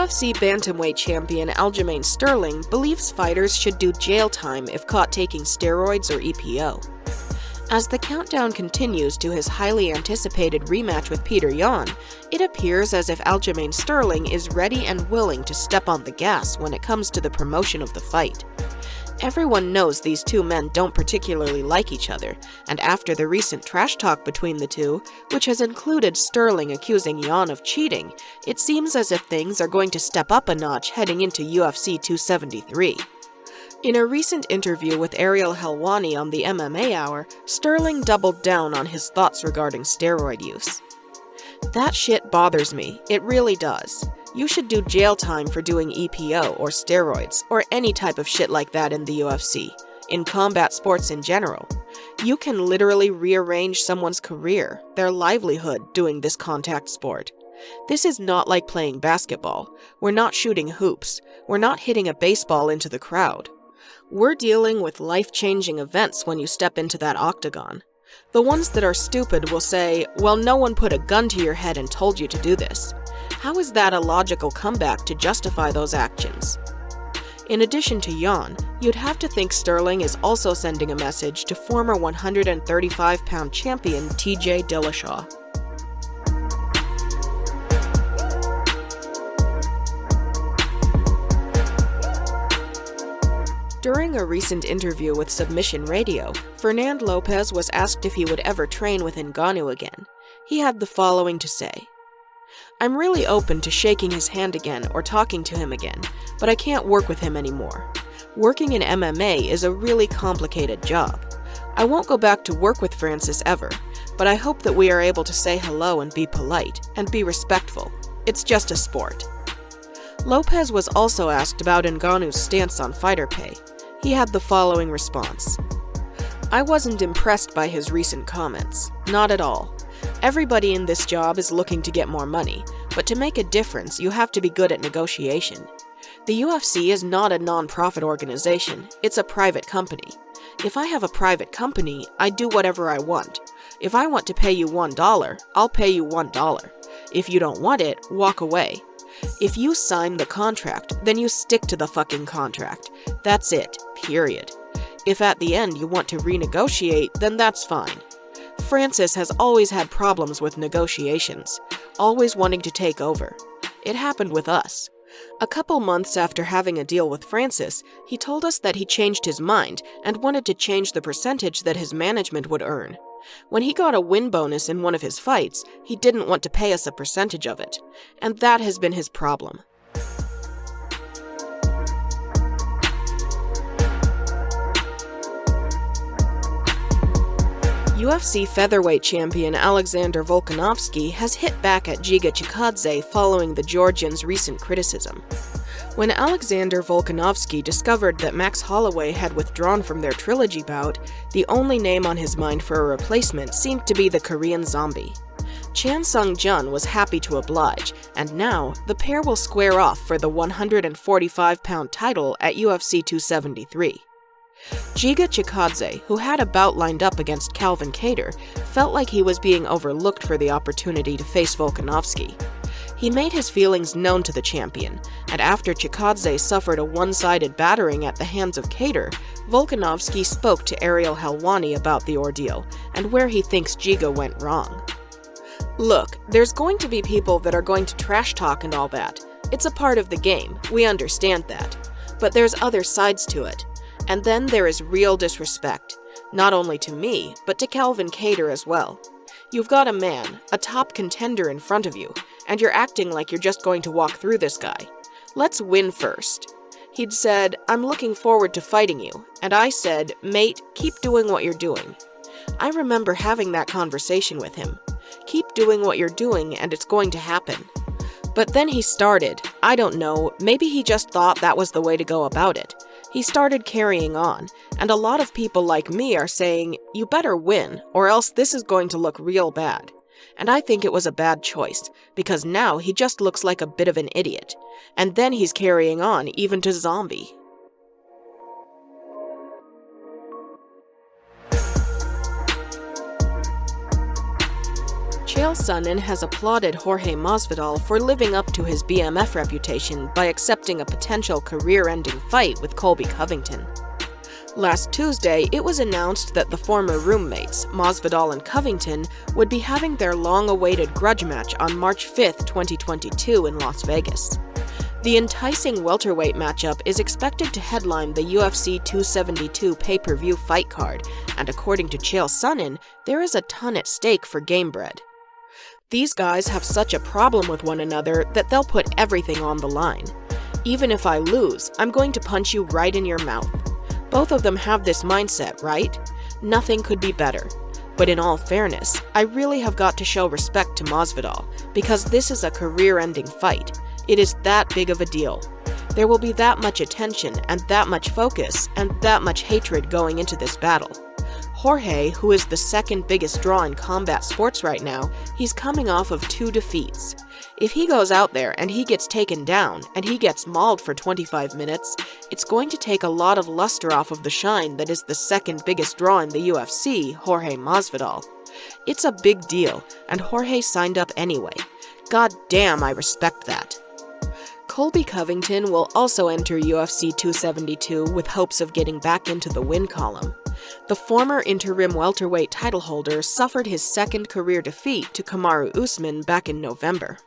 UFC bantamweight champion Aljamain Sterling believes fighters should do jail time if caught taking steroids or EPO. As the countdown continues to his highly anticipated rematch with Petr Yan, it appears as if Aljamain Sterling is ready and willing to step on the gas when it comes to the promotion of the fight. Everyone knows these two men don't particularly like each other, and after the recent trash talk between the two, which has included Sterling accusing Yan of cheating, it seems as if things are going to step up a notch heading into UFC 273. In a recent interview with Ariel Helwani on the MMA Hour, Sterling doubled down on his thoughts regarding steroid use. "That shit bothers me, it really does. You should do jail time for doing EPO or steroids, or any type of shit like that in the UFC, in combat sports in general. You can literally rearrange someone's career, their livelihood, doing this contact sport. This is not like playing basketball. We're not shooting hoops. We're not hitting a baseball into the crowd. We're dealing with life-changing events when you step into that octagon. The ones that are stupid will say, well, no one put a gun to your head and told you to do this. How is that a logical comeback to justify those actions?" In addition to Yan, you'd have to think Sterling is also sending a message to former 135-pound champion TJ Dillashaw. During a recent interview with Submission Radio, Fernand Lopez was asked if he would ever train with Ngannou again. He had the following to say: "I'm really open to shaking his hand again or talking to him again, but I can't work with him anymore. Working in MMA is a really complicated job. I won't go back to work with Francis ever, but I hope that we are able to say hello and be polite, and be respectful. It's just a sport." Lopez was also asked about Ngannou's stance on fighter pay. He had the following response: "I wasn't impressed by his recent comments. Not at all. Everybody in this job is looking to get more money, but to make a difference, you have to be good at negotiation. The UFC is not a non-profit organization, it's a private company. If I have a private company, I do whatever I want. If I want to pay you $1, I'll pay you $1. If you don't want it, walk away. If you sign the contract, then you stick to the fucking contract. That's it, period. If at the end you want to renegotiate, then that's fine. Francis has always had problems with negotiations, always wanting to take over. It happened with us. A couple months after having a deal with Francis, he told us that he changed his mind and wanted to change the percentage that his management would earn. When he got a win bonus in one of his fights, he didn't want to pay us a percentage of it, and that has been his problem." UFC featherweight champion Alexander Volkanovski has hit back at Giga Chikadze following the Georgian's recent criticism. When Alexander Volkanovski discovered that Max Holloway had withdrawn from their trilogy bout, the only name on his mind for a replacement seemed to be the Korean Zombie. Chan Sung-jun was happy to oblige, and now the pair will square off for the 145-pound title at UFC 273. Giga Chikadze, who had a bout lined up against Calvin Kattar, felt like he was being overlooked for the opportunity to face Volkanovski. He made his feelings known to the champion, and after Chikadze suffered a one-sided battering at the hands of Kattar, Volkanovski spoke to Ariel Helwani about the ordeal and where he thinks Giga went wrong. "Look, there's going to be people that are going to trash talk and all that. It's a part of the game, we understand that. But there's other sides to it. And then there is real disrespect, not only to me, but to Calvin Kattar as well. You've got a man, a top contender in front of you, and you're acting like you're just going to walk through this guy. Let's win first." He'd said, "I'm looking forward to fighting you," and I said, "Mate, keep doing what you're doing." I remember having that conversation with him. Keep doing what you're doing and it's going to happen. But then he started, I don't know, maybe he just thought that was the way to go about it. He started carrying on, and a lot of people like me are saying, "You better win, or else this is going to look real bad." And I think it was a bad choice, because now he just looks like a bit of an idiot. And then he's carrying on even to Zombie. Chael Sonnen has applauded Jorge Masvidal for living up to his BMF reputation by accepting a potential career-ending fight with Colby Covington. Last Tuesday, it was announced that the former roommates, Masvidal and Covington, would be having their long-awaited grudge match on March 5, 2022 in Las Vegas. The enticing welterweight matchup is expected to headline the UFC 272 pay-per-view fight card, and according to Chael Sonnen, there is a ton at stake for Gamebred. These guys have such a problem with one another that they'll put everything on the line. Even if I lose, I'm going to punch you right in your mouth. Both of them have this mindset, right? Nothing could be better. But in all fairness, I really have got to show respect to Masvidal, because this is a career-ending fight. It is that big of a deal. There will be that much attention and that much focus and that much hatred going into this battle. Jorge, who is the second biggest draw in combat sports right now, he's coming off of 2 defeats. If he goes out there and he gets taken down and he gets mauled for 25 minutes, it's going to take a lot of luster off of the shine that is the second biggest draw in the UFC, Jorge Masvidal. It's a big deal, and Jorge signed up anyway. God damn, I respect that. Colby Covington will also enter UFC 272 with hopes of getting back into the win column. The former interim welterweight title holder suffered his second career defeat to Kamaru Usman back in November.